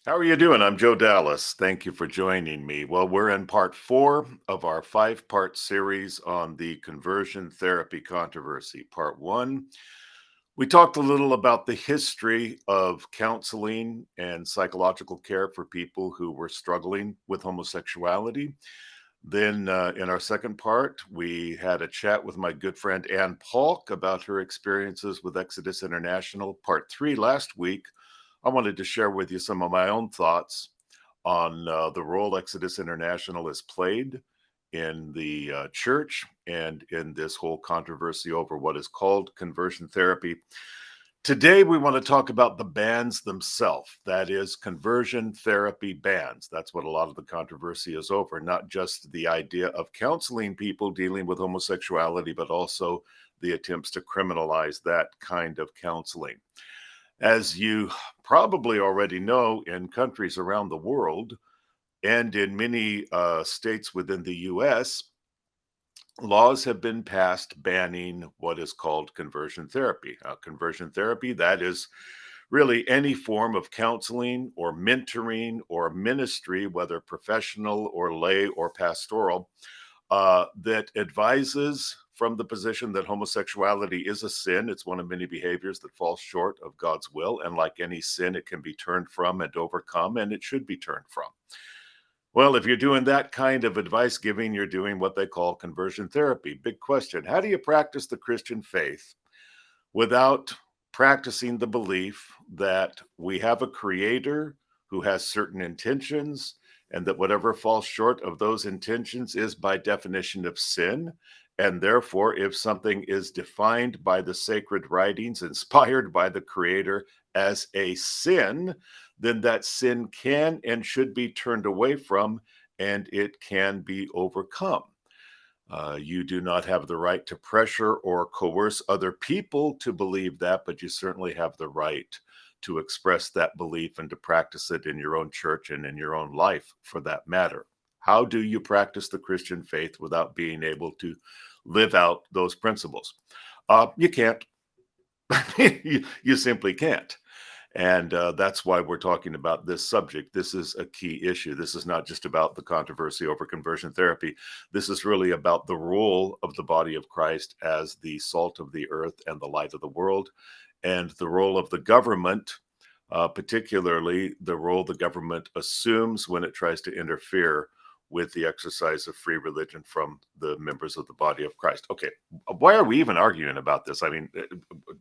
How are you doing? I'm 𝗤𝗏𝗟𝗧𝗨. Thank you for joining me. Well, we're in part 4 of our 5-part series on the conversion therapy controversy. Part 1, we talked a little about the history of counseling and psychological care for people who were struggling with homosexuality. Then in our second part, we had a chat with my good friend Ann Paulk about her experiences with Exodus International. Part 3 last week, I wanted to share with you some of my own thoughts on the role Exodus International has played in the church and in this whole controversy over what is called conversion therapy. Today, we want to talk about the bans themselves. That is, conversion therapy bans. That's what a lot of the controversy is over, not just the idea of counseling people dealing with homosexuality, but also the attempts to criminalize that kind of counseling. As you probably already know, in countries around the world and in many states within the US, laws have been passed banning what is called conversion therapy. Conversion therapy, that is really any form of counseling or mentoring or ministry, whether professional or lay or pastoral, that advises from the position that homosexuality is a sin. It's one of many behaviors that falls short of God's will. And like any sin, it can be turned from and overcome, and it should be turned from. Well, if you're doing that kind of advice giving, you're doing what they call conversion therapy. Big question. How do you practice the Christian faith without practicing the belief that we have a creator who has certain intentions and that whatever falls short of those intentions is by definition of sin? And therefore, if something is defined by the sacred writings, inspired by the creator as a sin, then that sin can and should be turned away from, and it can be overcome. You do not have the right to pressure or coerce other people to believe that, but you certainly have the right to express that belief and to practice it in your own church and in your own life for that matter. How do you practice the Christian faith without being able to live out those principles? You can't. You simply can't. And that's why we're talking about this subject. This is a key issue. This is not just about the controversy over conversion therapy. This is really about the role of the body of Christ as the salt of the earth and the light of the world, and the role of the government, particularly the role the government assumes when it tries to interfere with the exercise of free religion from the members of the body of Christ. Okay, why are we even arguing about this? I mean,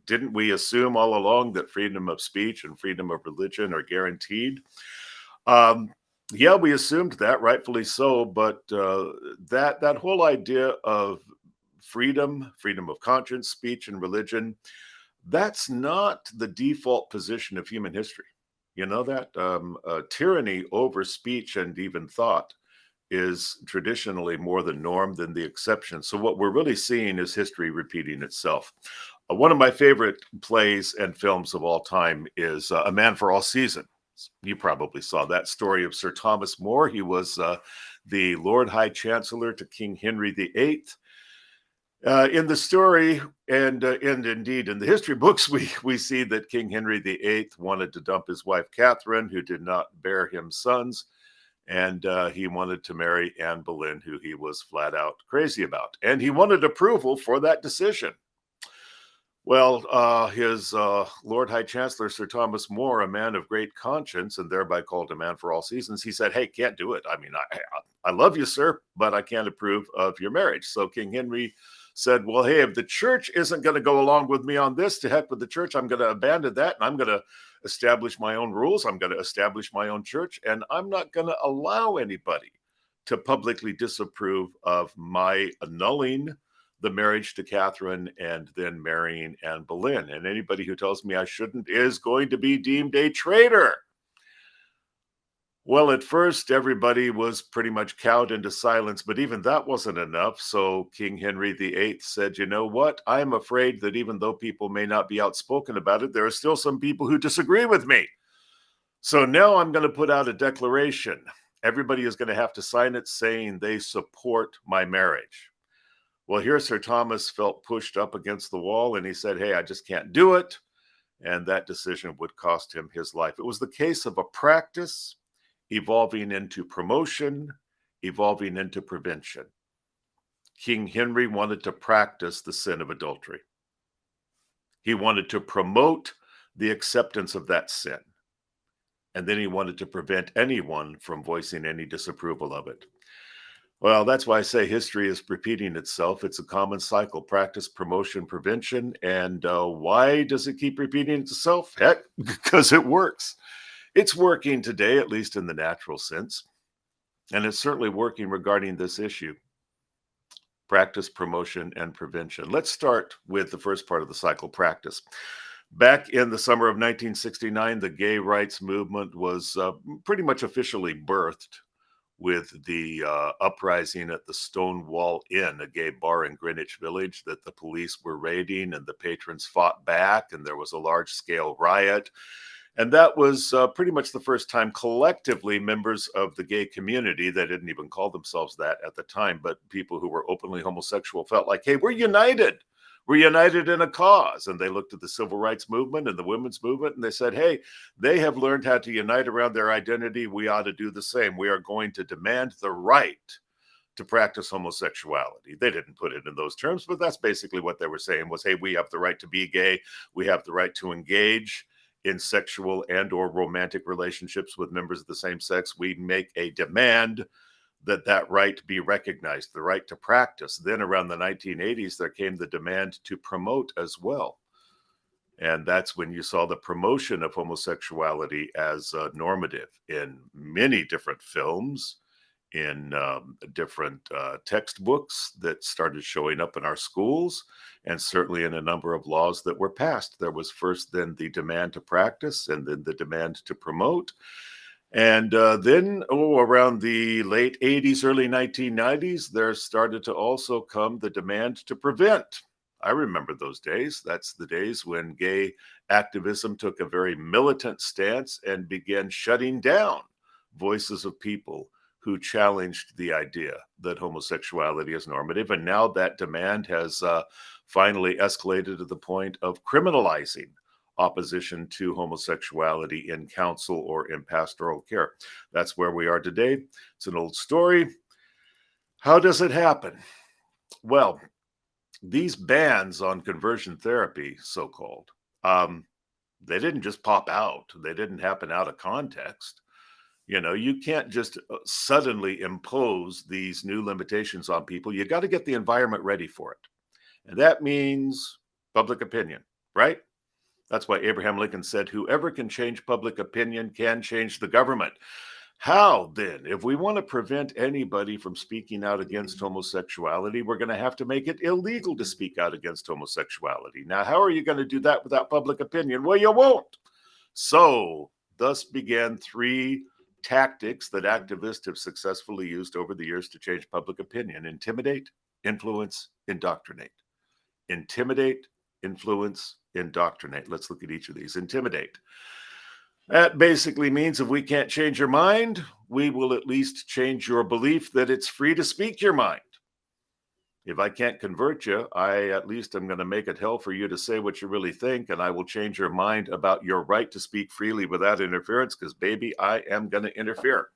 didn't we assume all along that freedom of speech and freedom of religion are guaranteed? Yeah, we assumed that, rightfully so, but that whole idea of freedom of conscience, speech, and religion, that's not the default position of human history. You know that? Tyranny over speech and even thought is traditionally more the norm than the exception. So what we're really seeing is history repeating itself. One of my favorite plays and films of all time is A Man for All Seasons. You probably saw that story of Sir Thomas More. He was the Lord High Chancellor to King Henry VIII. In the story, and indeed in the history books, we see that King Henry VIII wanted to dump his wife Catherine, who did not bear him sons. And he wanted to marry Anne Boleyn, who he was flat out crazy about. And he wanted approval for that decision. Well, his Lord High Chancellor, Sir Thomas More, a man of great conscience and thereby called a man for all seasons, he said, hey, can't do it. I mean, I love you, sir, but I can't approve of your marriage. So King Henry said, well, hey, if the church isn't going to go along with me on this, to heck with the church, I'm going to abandon that, and I'm going to establish my own rules. I'm going to establish my own church, and I'm not going to allow anybody to publicly disapprove of my annulling the marriage to Catherine and then marrying Anne Boleyn. And anybody who tells me I shouldn't is going to be deemed a traitor. Well, at first, everybody was pretty much cowed into silence, but even that wasn't enough. So King Henry VIII said, you know what? I'm afraid that even though people may not be outspoken about it, there are still some people who disagree with me. So now I'm going to put out a declaration. Everybody is going to have to sign it saying they support my marriage. Well, here Sir Thomas felt pushed up against the wall, and he said, hey, I just can't do it. and that decision would cost him his life. It was the case of a practice evolving into promotion, evolving into prevention. King Henry wanted to practice the sin of adultery. He wanted to promote the acceptance of that sin. And then he wanted to prevent anyone from voicing any disapproval of it. Well, that's why I say history is repeating itself. It's a common cycle: practice, promotion, prevention. And why does it keep repeating itself? Heck, because it works. It's working today, at least in the natural sense. And it's certainly working regarding this issue: practice, promotion, and prevention. Let's start with the first part of the cycle: practice. Back in the summer of 1969, the gay rights movement was pretty much officially birthed with the uprising at the Stonewall Inn, a gay bar in Greenwich Village that the police were raiding, and the patrons fought back, and there was a large-scale riot. And that was pretty much the first time collectively members of the gay community, they didn't even call themselves that at the time, but people who were openly homosexual felt like, hey, we're united. We're united in a cause. And they looked at the civil rights movement and the women's movement, and they said, hey, they have learned how to unite around their identity. We ought to do the same. We are going to demand the right to practice homosexuality. They didn't put it in those terms, but that's basically what they were saying was, hey, we have the right to be gay. We have the right to engage in sexual and or romantic relationships with members of the same sex. We make a demand that right be recognized, the right to practice. Then around the 1980s, there came the demand to promote as well. And that's when you saw the promotion of homosexuality as normative in many different films, in different textbooks that started showing up in our schools, and certainly in a number of laws that were passed. There was first then the demand to practice, and then the demand to promote. And then, around the late 80s, early 1990s, there started to also come the demand to prevent. I remember those days. That's the days when gay activism took a very militant stance and began shutting down voices of people who challenged the idea that homosexuality is normative. And now that demand has finally escalated to the point of criminalizing opposition to homosexuality in counsel or in pastoral care. That's where we are today. It's an old story. How does it happen? Well, these bans on conversion therapy, so-called, they didn't just pop out. They didn't happen out of context. You know, you can't just suddenly impose these new limitations on people. You got to get the environment ready for it. And that means public opinion, right? That's why Abraham Lincoln said, whoever can change public opinion can change the government. How then? If we want to prevent anybody from speaking out against homosexuality, we're going to have to make it illegal to speak out against homosexuality. Now, how are you going to do that without public opinion? Well, you won't. So, thus began three tactics that activists have successfully used over the years to change public opinion: intimidate, influence, indoctrinate. Intimidate, influence, indoctrinate. Let's look at each of these. Intimidate. That basically means if we can't change your mind, we will at least change your belief that it's free to speak your mind. If I can't convert you, I at least am going to make it hell for you to say what you really think, and I will change your mind about your right to speak freely without interference, because, baby, I am going to interfere.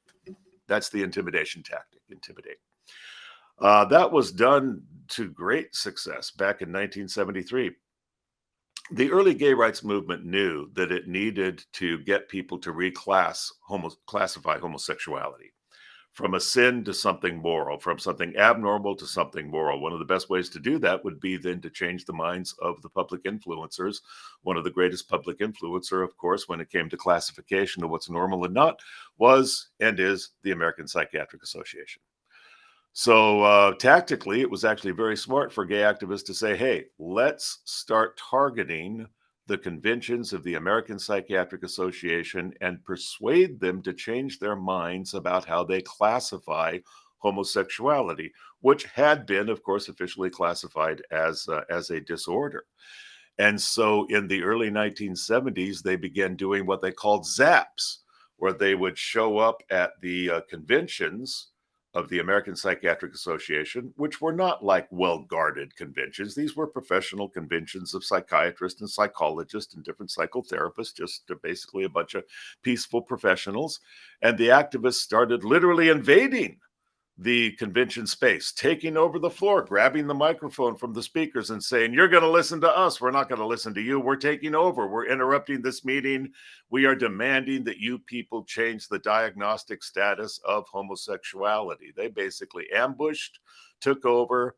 That's the intimidation tactic, intimidate. That was done to great success back in 1973. The early gay rights movement knew that it needed to get people to classify homosexuality from a sin to something moral, from something abnormal to something moral. One of the best ways to do that would be then to change the minds of the public influencers. One of the greatest public influencer, of course, when it came to classification of what's normal and not, was and is the American Psychiatric Association. So tactically, it was actually very smart for gay activists to say, hey, let's start targeting the conventions of the American Psychiatric Association and persuade them to change their minds about how they classify homosexuality, which had been, of course, officially classified as a disorder. And so in the early 1970s, they began doing what they called zaps, where they would show up at the conventions of the American Psychiatric Association, which were not like well-guarded conventions. These were professional conventions of psychiatrists and psychologists and different psychotherapists, just basically a bunch of peaceful professionals. And the activists started literally invading the convention space, taking over the floor, grabbing the microphone from the speakers and saying, "You're going to listen to us. We're not going to listen to you. We're taking over. We're interrupting this meeting. We are demanding that you people change the diagnostic status of homosexuality." They basically ambushed, took over,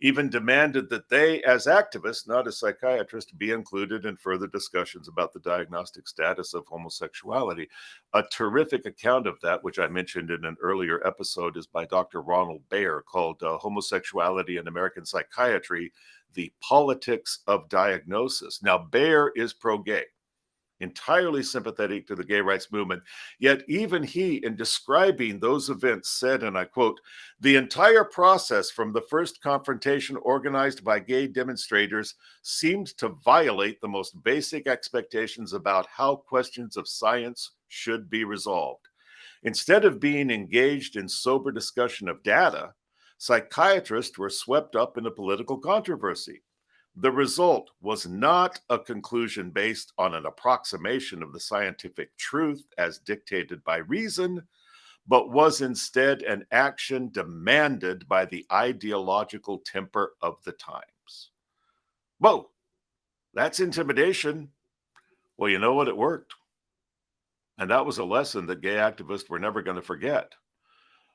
even demanded that they, as activists, not as psychiatrists, be included in further discussions about the diagnostic status of homosexuality. A terrific account of that, which I mentioned in an earlier episode, is by Dr. Ronald called Homosexuality in American Psychiatry, The Politics of Diagnosis. Now, Baer is pro-gay, entirely sympathetic to the gay rights movement. Yet even he, in describing those events, said, and I quote, "The entire process from the first confrontation organized by gay demonstrators seemed to violate the most basic expectations about how questions of science should be resolved. Instead of being engaged in sober discussion of data, psychiatrists were swept up in a political controversy. The result was not a conclusion based on an approximation of the scientific truth as dictated by reason, but was instead an action demanded by the ideological temper of the times." Whoa, that's intimidation. Well, you know what? It worked. And that was a lesson that gay activists were never going to forget.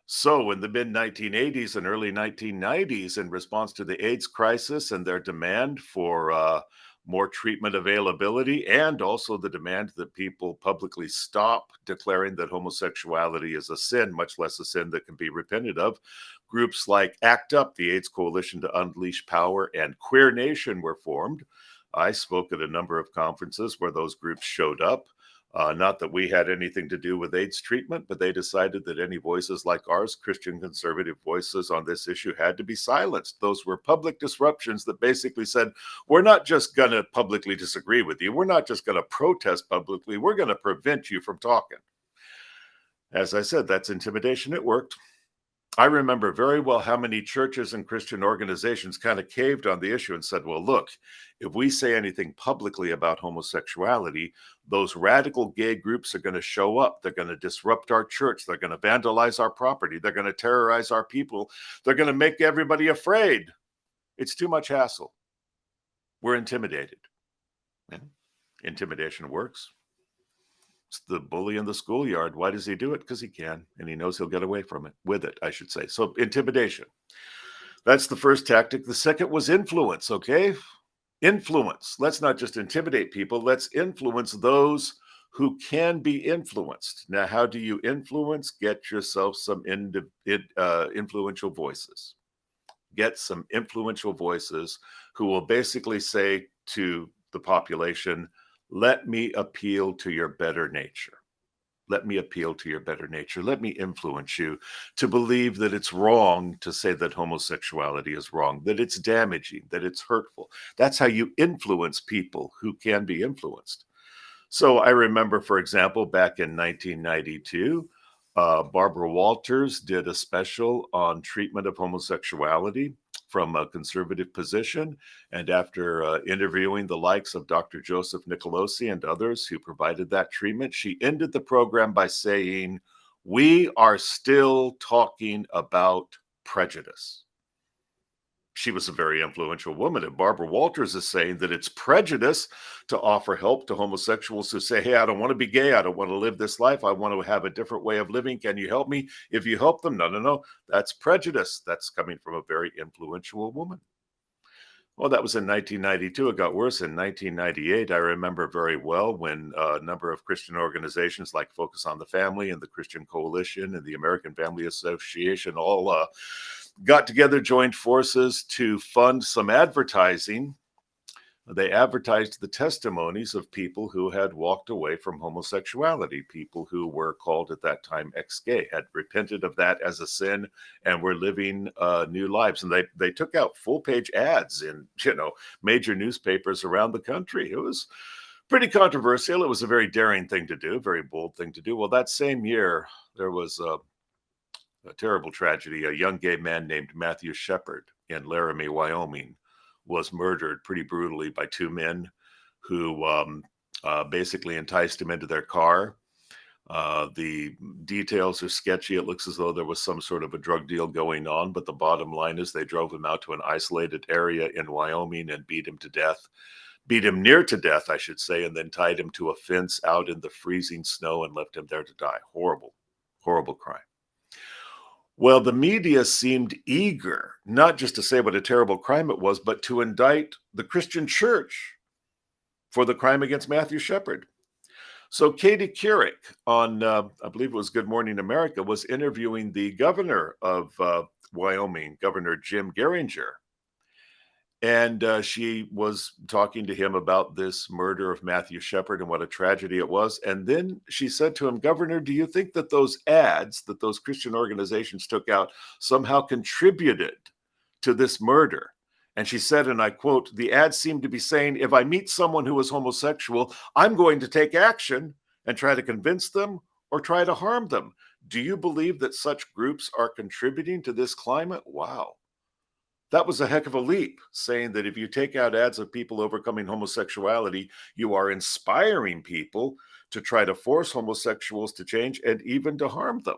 So in the mid-1980s and early 1990s, in response to the AIDS crisis and their demand for more treatment availability, and also the demand that people publicly stop declaring that homosexuality is a sin, much less a sin that can be repented of, groups like ACT UP, the AIDS Coalition to Unleash Power, and Queer Nation were formed. I spoke at a number of conferences where those groups showed up. Not that we had anything to do with AIDS treatment, but they decided that any voices like ours, Christian conservative voices on this issue, had to be silenced. Those were public disruptions that basically said, we're not just going to publicly disagree with you. We're not just going to protest publicly. We're going to prevent you from talking. As I said, that's intimidation. It worked. I remember very well how many churches and Christian organizations kind of caved on the issue and said, well, look, if we say anything publicly about homosexuality, those radical gay groups are going to show up. They're going to disrupt our church. They're going to vandalize our property. They're going to terrorize our people. They're going to make everybody afraid. It's too much hassle. We're intimidated. Yeah. Intimidation works. It's the bully in the schoolyard. Why does he do it? Because he can, and he knows he'll get away from it, with it, I should say. So intimidation. That's the first tactic. The second was influence, okay? Influence. Let's not just intimidate people. Let's influence those who can be influenced. Now, how do you influence? Get yourself some influential voices. Get some influential voices who will basically say to the population, let me appeal to your better nature. Let me appeal to your better nature. Let me influence you to believe that it's wrong to say that homosexuality is wrong, that it's damaging, that it's hurtful. That's how you influence people who can be influenced. So I remember, for example, back in 1992, Barbara Walters did a special on treatment of homosexuality from a conservative position. And after interviewing the likes of Dr. Joseph Nicolosi and others who provided that treatment, she ended the program by saying, we are still talking about prejudice. She was a very influential woman. And Barbara Walters is saying that it's prejudice to offer help to homosexuals who say, hey, I don't want to be gay. I don't want to live this life. I want to have a different way of living. Can you help me? If you help them, no. That's prejudice. That's coming from a very influential woman. Well, that was in 1992. It got worse in 1998. I remember very well when a number of Christian organizations like Focus on the Family and the Christian Coalition and the American Family Association all got together, joined forces to fund some advertising. They advertised the testimonies of people who had walked away from homosexuality, people who were called at that time ex-gay, had repented of that as a sin and were living new lives. And they took out full-page ads in, major newspapers around the country. It was pretty controversial. It was a very daring thing to do, very bold thing to do. Well, that same year, there was a terrible tragedy. A young gay man named Matthew Shepard in Laramie, Wyoming, was murdered pretty brutally by two men who basically enticed him into their car. The details are sketchy. It looks as though there was some sort of a drug deal going on, but the bottom line is they drove him out to an isolated area in Wyoming and beat him to death. Beat him near to death, I should say, and then tied him to a fence out in the freezing snow and left him there to die. Horrible, horrible crime. Well, the media seemed eager, not just to say what a terrible crime it was, but to indict the Christian church for the crime against Matthew Shepard. So 𝗬𝗘𝗟 on, I believe it was Good Morning America, was interviewing the governor of Wyoming, Governor Jim 𝗤𝗓𝗟. And she was talking to him about this murder of Matthew Shepard and what a tragedy it was. And then she said to him, Governor, do you think that those ads that those Christian organizations took out somehow contributed to this murder? And she said, and I quote, the ads seem to be saying, if I meet someone who is homosexual, I'm going to take action and try to convince them or try to harm them. Do you believe that such groups are contributing to this climate? Wow. That was a heck of a leap, saying that if you take out ads of people overcoming homosexuality, you are inspiring people to try to force homosexuals to change and even to harm them.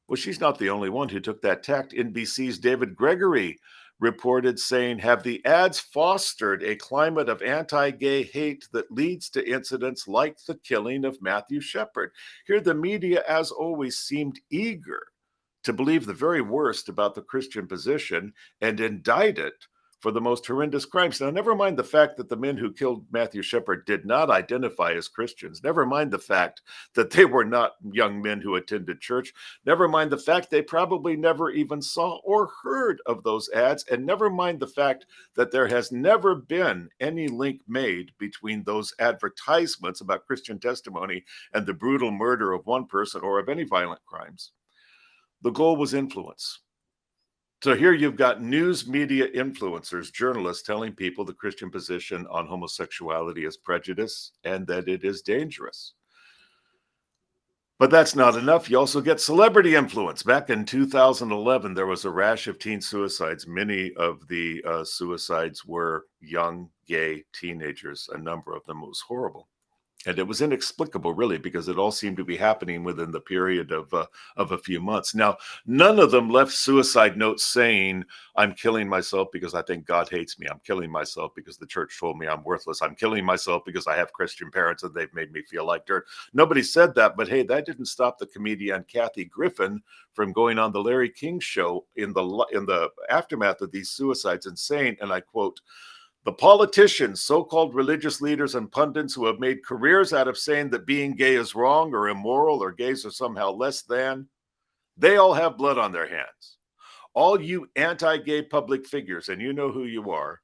Well, she's not the only one who took that tact. NBC's David Gregory reported saying, have the ads fostered a climate of anti-gay hate that leads to incidents like the killing of Matthew Shepard? Here, the media, as always, seemed eager to believe the very worst about the Christian position and indict it for the most horrendous crimes. Now, never mind the fact that the men who killed Matthew Shepard did not identify as Christians. Never mind the fact that they were not young men who attended church. Never mind the fact they probably never even saw or heard of those ads. And never mind the fact that there has never been any link made between those advertisements about Christian testimony and the brutal murder of one person or of any violent crimes. The goal was influence. So here you've got news media influencers, journalists telling people the Christian position on homosexuality is prejudice and that it is dangerous. But that's not enough. You also get celebrity influence. Back in 2011, there was a rash of teen suicides. Many of the suicides were young gay teenagers, a number of them. It was horrible. And it was inexplicable, really, because it all seemed to be happening within the period of a few months. Now, none of them left suicide notes saying, I'm killing myself because I think God hates me. I'm killing myself because the church told me I'm worthless. I'm killing myself because I have Christian parents and they've made me feel like dirt. Nobody said that, but hey, that didn't stop the comedian Kathy Griffin from going on the Larry King show in the aftermath of these suicides and saying, and I quote, the politicians, so-called religious leaders and pundits who have made careers out of saying that being gay is wrong or immoral or gays are somehow less than, they all have blood on their hands. All you anti-gay public figures, and you know who you are,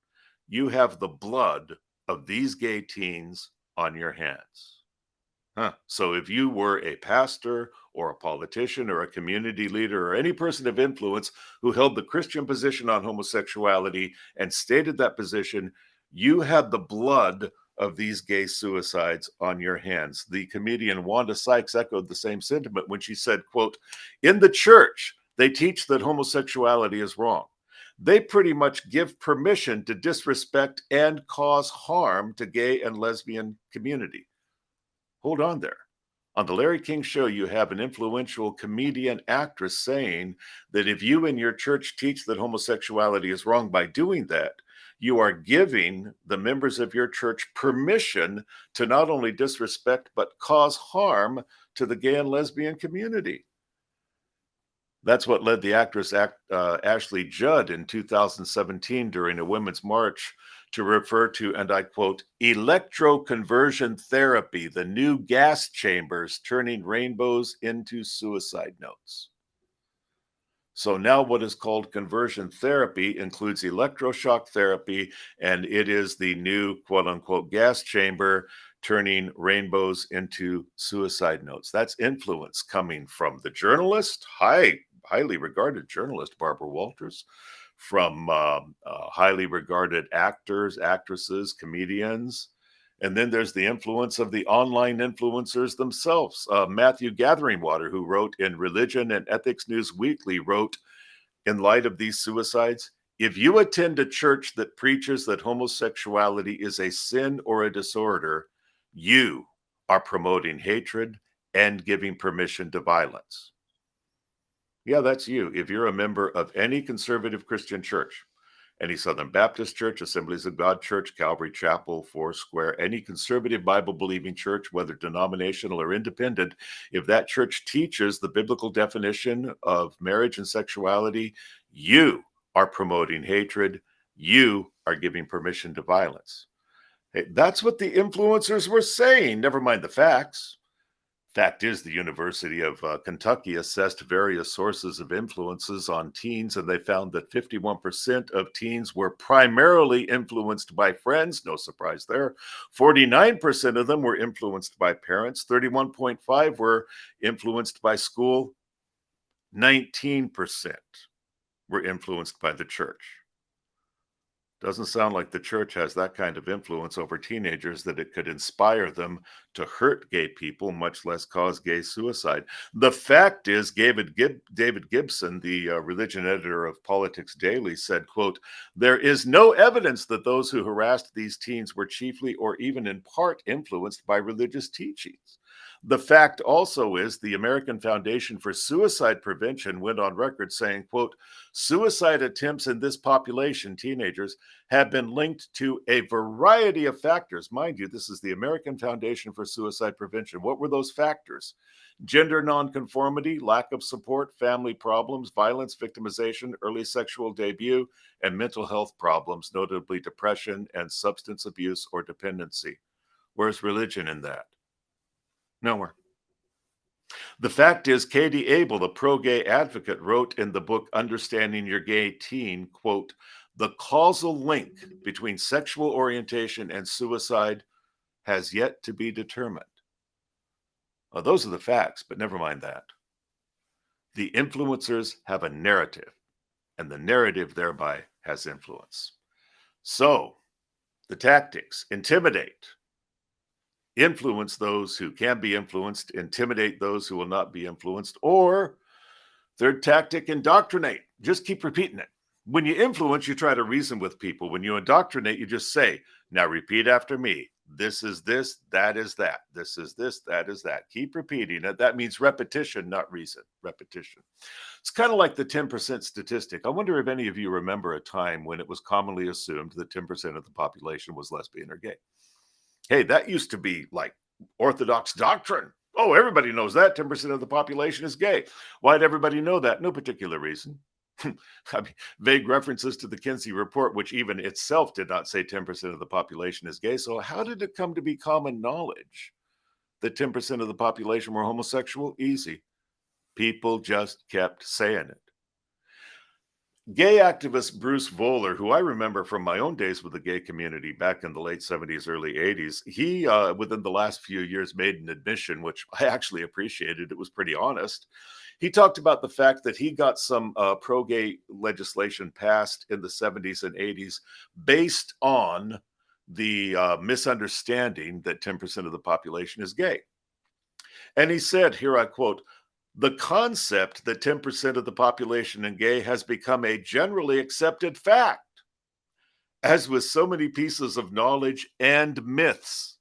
you have the blood of these gay teens on your hands. So if you were a pastor or a politician or a community leader or any person of influence who held the Christian position on homosexuality and stated that position, you had the blood of these gay suicides on your hands. The comedian 𝗬𝗢𝗥𝗏𝗧𝗏 echoed the same sentiment when she said, quote, in the church, they teach that homosexuality is wrong. They pretty much give permission to disrespect and cause harm to gay and lesbian community. Hold on there. On the Larry King show, you have an influential comedian actress saying that if you and your church teach that homosexuality is wrong by doing that, you are giving the members of your church permission to not only disrespect, but cause harm to the gay and lesbian community. That's what led the actress Ashley Judd in 2017 during a women's march to refer to, and I quote, electroconversion therapy, the new gas chambers turning rainbows into suicide notes. So now what is called conversion therapy includes electroshock therapy, and it is the new quote unquote gas chamber turning rainbows into suicide notes. That's influence coming from the journalist, highly regarded journalist Barbara Walters, from highly regarded actors, actresses, comedians, And then there's the influence of the online influencers themselves. Matthew Gatheringwater, who wrote in Religion and Ethics News Weekly, wrote, in light of these suicides, if you attend a church that preaches that homosexuality is a sin or a disorder, you are promoting hatred and giving permission to violence. Yeah, that's you. If you're a member of any conservative Christian church, any Southern Baptist church, Assemblies of God church, Calvary Chapel, Foursquare, any conservative Bible-believing church, whether denominational or independent, if that church teaches the biblical definition of marriage and sexuality, you are promoting hatred. You are giving permission to violence. Hey, that's what the influencers were saying, never mind the facts. Fact is, the University of Kentucky assessed various sources of influences on teens, and they found that 51% of teens were primarily influenced by friends. No surprise there. 49% of them were influenced by parents. 31.5% were influenced by school. 19% were influenced by the church. Doesn't sound like the church has that kind of influence over teenagers that it could inspire them to hurt gay people, much less cause gay suicide. The fact is, David Gibson, the religion editor of Politics Daily, said, quote, there is no evidence that those who harassed these teens were chiefly or even in part influenced by religious teachings. The fact also is the American Foundation for Suicide Prevention went on record saying, quote, suicide attempts in this population, teenagers, have been linked to a variety of factors. Mind you, this is the American Foundation for Suicide Prevention. What were those factors? Gender nonconformity, lack of support, family problems, violence, victimization, early sexual debut, and mental health problems, notably depression and substance abuse or dependency. Where's religion in that? Nowhere. The fact is, Katie Abel, a pro-gay advocate, wrote in the book Understanding Your Gay Teen, quote, the causal link between sexual orientation and suicide has yet to be determined. Well, those are the facts, but never mind that. The influencers have a narrative, and the narrative thereby has influence. So, the tactics: intimidate, influence those who can be influenced, intimidate those who will not be influenced, or third tactic, indoctrinate. Just keep repeating it. When you influence, you try to reason with people. When you indoctrinate, you just say, now repeat after me. This is this, that is that. This is this, that is that. Keep repeating it. That means repetition, not reason. Repetition. It's kind of like the 10% statistic. I wonder if any of you remember a time when it was commonly assumed that 10% of the population was lesbian or gay. Hey, that used to be like Orthodox doctrine. Oh, everybody knows that 10% of the population is gay. Why'd everybody know that? No particular reason. I mean, vague references to the Kinsey report, which even itself did not say 10% of the population is gay. So how did it come to be common knowledge that 10% of the population were homosexual? Easy. People just kept saying it. Gay activist Bruce Voller, who I remember from my own days with the gay community back in the late 70s, early 80s, he, within the last few years, made an admission, which I actually appreciated. It was pretty honest. He talked about the fact that he got some pro-gay legislation passed in the 70s and 80s based on the misunderstanding that 10% of the population is gay. And he said, here I quote, the concept that 10% of the population is gay has become a generally accepted fact. As with so many pieces of knowledge and myths,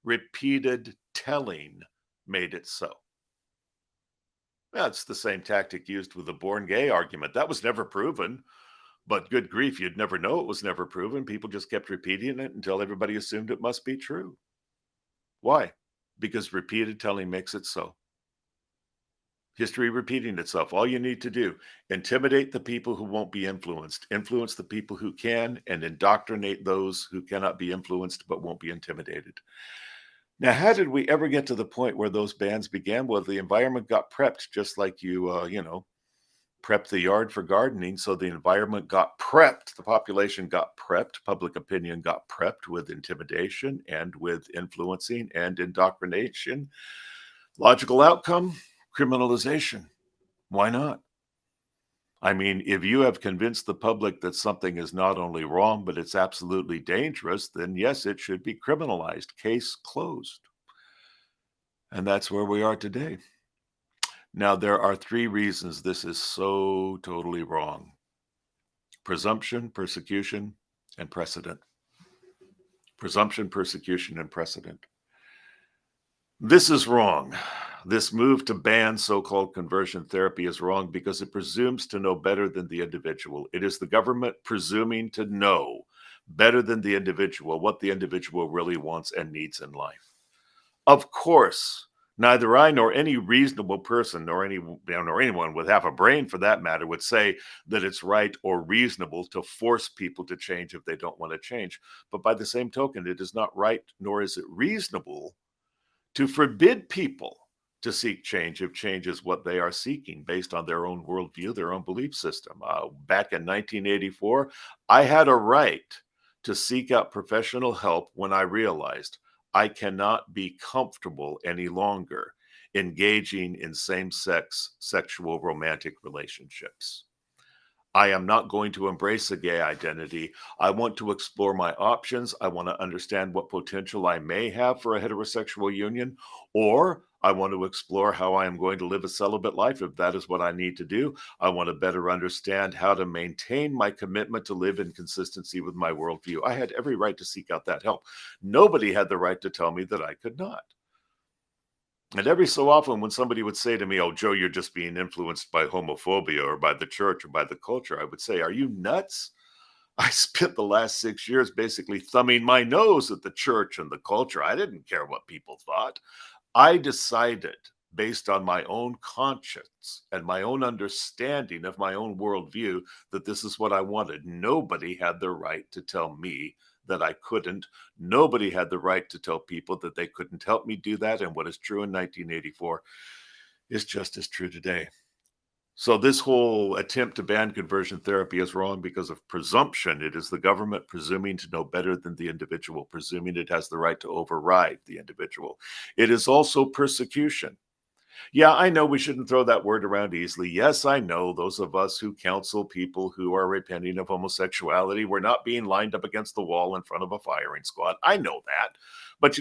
repeated telling made it so. That's the same tactic used with the born gay argument. That was never proven, but good grief, you'd never know it was never proven. People just kept repeating it until everybody assumed it must be true. Why? Because repeated telling makes it so. History repeating itself. All you need to do, intimidate the people who won't be influenced, influence the people who can, and indoctrinate those who cannot be influenced but won't be intimidated. Now, how did we ever get to the point where those bans began? Well, the environment got prepped, just like you prep the yard for gardening. So the environment got prepped, the population got prepped, public opinion got prepped with intimidation and with influencing and indoctrination. Logical outcome, criminalization. Why not? I mean, if you have convinced the public that something is not only wrong, but it's absolutely dangerous, then yes, it should be criminalized. Case closed. And that's where we are today. Now, there are 3 reasons this is so totally wrong: presumption, persecution, and precedent. Presumption, persecution, and precedent. This is wrong. This move to ban so-called conversion therapy is wrong because it presumes to know better than the individual. It is the government presuming to know better than the individual what the individual really wants and needs in life. Of course, neither I nor any reasonable person nor anyone with half a brain for that matter would say that it's right or reasonable to force people to change if they don't want to change. But by the same token, it is not right nor is it reasonable to forbid people to seek change if change is what they are seeking based on their own worldview, their own belief system. Back in 1984, I had a right to seek out professional help when I realized I cannot be comfortable any longer engaging in same-sex sexual romantic relationships. I am not going to embrace a gay identity. I want to explore my options. I want to understand what potential I may have for a heterosexual union, or I want to explore how I am going to live a celibate life if that is what I need to do. I want to better understand how to maintain my commitment to live in consistency with my worldview. I had every right to seek out that help. Nobody had the right to tell me that I could not. And every so often when somebody would say to me, "Oh, Joe, you're just being influenced by homophobia or by the church or by the culture," I would say, "Are you nuts? I spent the last 6 years basically thumbing my nose at the church and the culture. I didn't care what people thought. I decided based on my own conscience and my own understanding of my own worldview that this is what I wanted. Nobody had the right to tell me that I couldn't. Nobody had the right to tell people that they couldn't help me do that. And what is true in 1984 is just as true today." So this whole attempt to ban conversion therapy is wrong because of presumption. It is the government presuming to know better than the individual, presuming it has the right to override the individual. It is also persecution. Yeah, I know we shouldn't throw that word around easily. Yes, I know those of us who counsel people who are repenting of homosexuality, we're not being lined up against the wall in front of a firing squad. I know that. But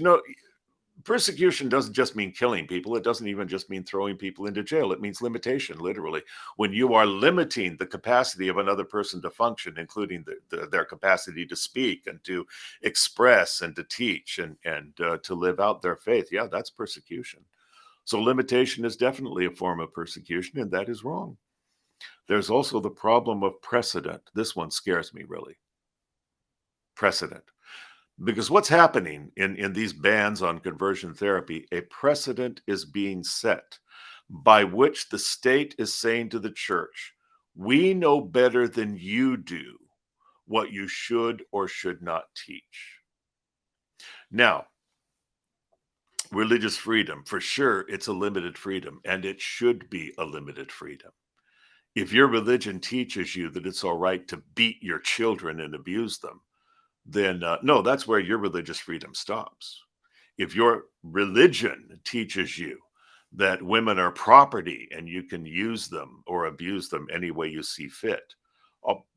persecution doesn't just mean killing people. It doesn't even just mean throwing people into jail. It means limitation, literally. When you are limiting the capacity of another person to function, including their capacity to speak and to express and to teach and to live out their faith, yeah, that's persecution. So limitation is definitely a form of persecution, and that is wrong. There's also the problem of precedent. This one scares me, really. Precedent. Because what's happening in these bans on conversion therapy, a precedent is being set by which the state is saying to the church, "We know better than you do what you should or should not teach." Now, religious freedom, for sure, it's a limited freedom, and it should be a limited freedom. If your religion teaches you that it's all right to beat your children and abuse them, then no, that's where your religious freedom stops. If your religion teaches you that women are property and you can use them or abuse them any way you see fit,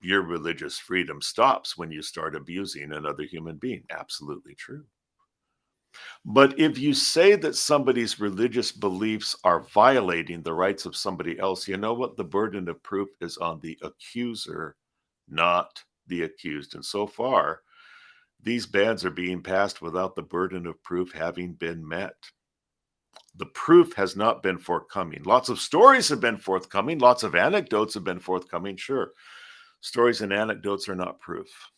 your religious freedom stops when you start abusing another human being. Absolutely true. But if you say that somebody's religious beliefs are violating the rights of somebody else, you know what? The burden of proof is on the accuser, not the accused. And so far, these bans are being passed without the burden of proof having been met. The proof has not been forthcoming. Lots of stories have been forthcoming. Lots of anecdotes have been forthcoming. Sure, stories and anecdotes are not proof.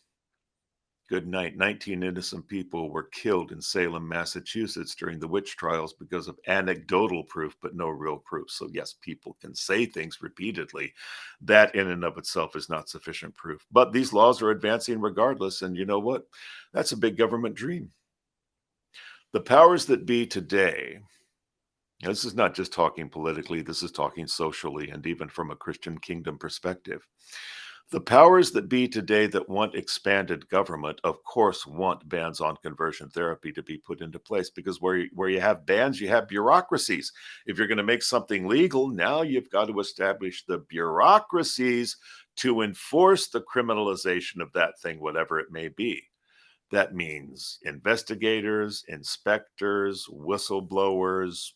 Good night. 19 innocent people were killed in Salem, Massachusetts during the witch trials because of anecdotal proof, but no real proof. So yes, people can say things repeatedly. That in and of itself is not sufficient proof. But these laws are advancing regardless. And you know what? That's a big government dream. The powers that be today, this is not just talking politically, this is talking socially and even from a Christian kingdom perspective. The powers that be today that want expanded government, of course, want bans on conversion therapy to be put into place, because where you have bans, you have bureaucracies. If you're going to make something legal, now you've got to establish the bureaucracies to enforce the criminalization of that thing, whatever it may be. That means investigators, inspectors, whistleblowers,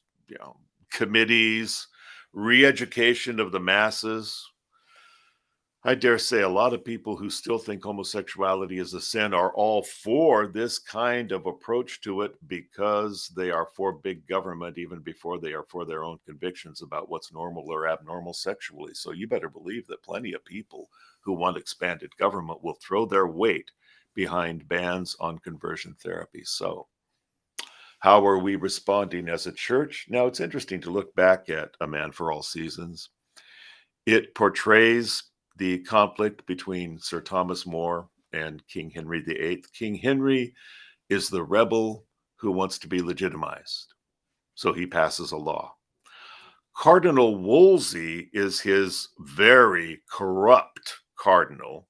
committees, re-education of the masses. I dare say a lot of people who still think homosexuality is a sin are all for this kind of approach to it, because they are for big government even before they are for their own convictions about what's normal or abnormal sexually. So you better believe that plenty of people who want expanded government will throw their weight behind bans on conversion therapy. So how are we responding as a church? Now, it's interesting to look back at A Man for All Seasons. It portrays the conflict between Sir Thomas More and King Henry VIII. King Henry is the rebel who wants to be legitimized, so he passes a law. Cardinal Wolsey is his very corrupt cardinal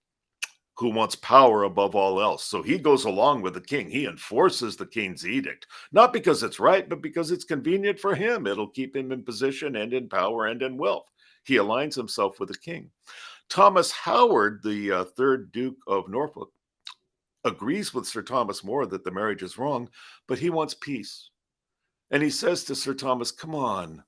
who wants power above all else. So he goes along with the king. He enforces the king's edict, not because it's right, but because it's convenient for him. It'll keep him in position and in power and in wealth. He aligns himself with the king. Thomas Howard, the third Duke of Norfolk, agrees with Sir Thomas More that the marriage is wrong, but he wants peace. And he says to Sir Thomas, come on,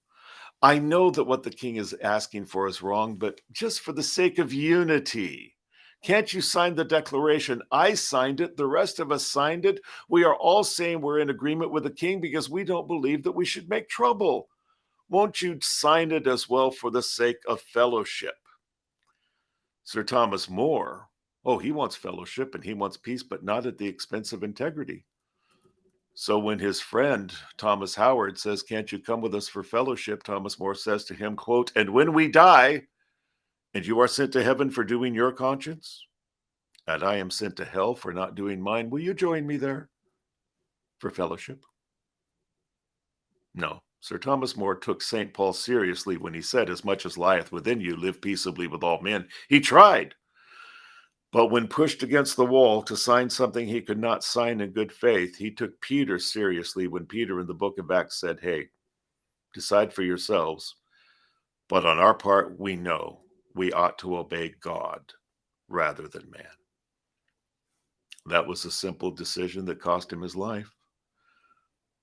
I know that what the king is asking for is wrong, but just for the sake of unity, can't you sign the declaration? I signed it. The rest of us signed it. We are all saying we're in agreement with the king because we don't believe that we should make trouble. Won't you sign it as well for the sake of fellowship? Sir Thomas More, he wants fellowship and he wants peace, but not at the expense of integrity. So when his friend Thomas Howard says, can't you come with us for fellowship? Thomas More says to him, quote, and when we die, and you are sent to heaven for doing your conscience, and I am sent to hell for not doing mine, will you join me there for fellowship? No. Sir Thomas More took St. Paul seriously when he said, as much as lieth within you, live peaceably with all men. He tried. But when pushed against the wall to sign something he could not sign in good faith, he took Peter seriously when Peter in the book of Acts said, hey, decide for yourselves. But on our part, we know we ought to obey God rather than man. That was a simple decision that cost him his life.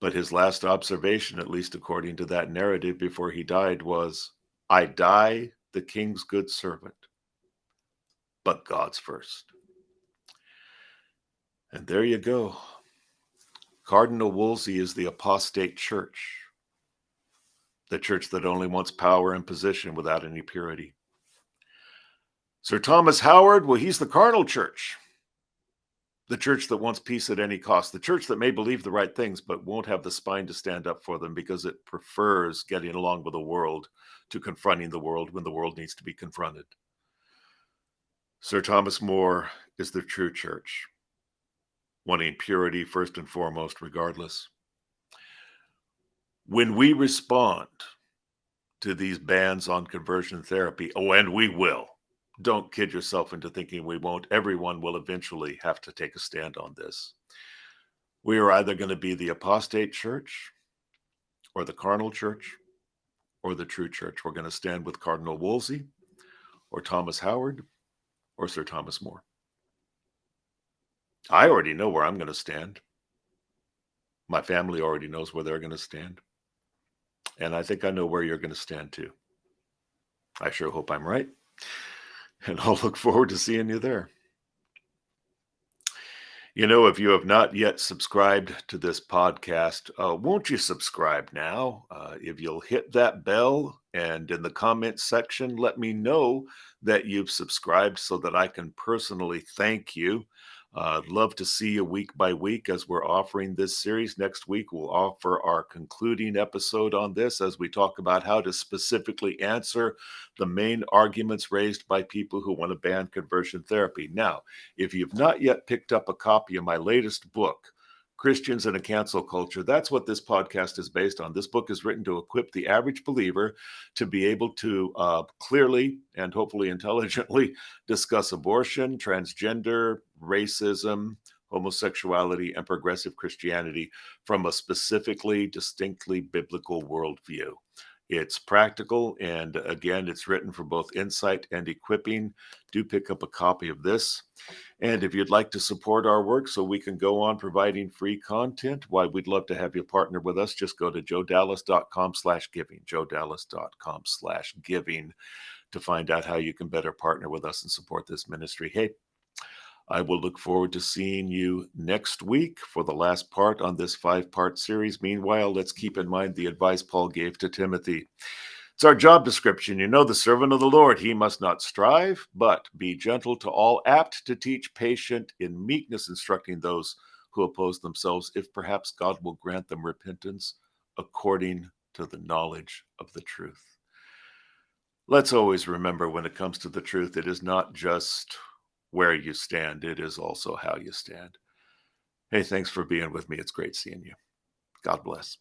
But his last observation, at least according to that narrative before he died, was, I die the king's good servant, but God's first. And there you go. Cardinal Wolsey is the apostate church, the church that only wants power and position without any purity. Sir Thomas Howard, he's the carnal church, the church that wants peace at any cost, the church that may believe the right things but won't have the spine to stand up for them because it prefers getting along with the world to confronting the world when the world needs to be confronted. Sir Thomas More is the true church, wanting purity first and foremost, regardless. When we respond to these bans on conversion therapy, and we will, don't kid yourself into thinking we won't. Everyone will eventually have to take a stand on this. We are either going to be the apostate church or the carnal church or the true church. We're going to stand with Cardinal Wolsey or Thomas Howard or Sir Thomas More. I already know where I'm going to stand. My family already knows where they're going to stand. And I think I know where you're going to stand too. I sure hope I'm right. And I'll look forward to seeing you there. If you have not yet subscribed to this podcast, won't you subscribe now? If you'll hit that bell and in the comments section, let me know that you've subscribed so that I can personally thank you. I'd love to see you week by week as we're offering this series. Next week, we'll offer our concluding episode on this as we talk about how to specifically answer the main arguments raised by people who want to ban conversion therapy. Now, if you've not yet picked up a copy of my latest book, Christians in a cancel culture. That's what this podcast is based on. This book is written to equip the average believer to be able to clearly and hopefully intelligently discuss abortion, transgender, racism, homosexuality, and progressive Christianity from a specifically, distinctly biblical worldview. It's practical, and again, it's written for both insight and equipping. Do pick up a copy of this. And if you'd like to support our work so we can go on providing free content, why, we'd love to have you partner with us. Just go to joedallas.com/giving, joedallas.com/giving to find out how you can better partner with us and support this ministry. Hey, I will look forward to seeing you next week for the last part on this 5-part series. Meanwhile, let's keep in mind the advice Paul gave to Timothy. It's our job description. The servant of the Lord, he must not strive, but be gentle to all, apt to teach, patient, in meekness instructing those who oppose themselves, if perhaps God will grant them repentance according to the knowledge of the truth. Let's always remember, when it comes to the truth, it is not just where you stand, it is also how you stand. Hey, thanks for being with me. It's great seeing you. God bless.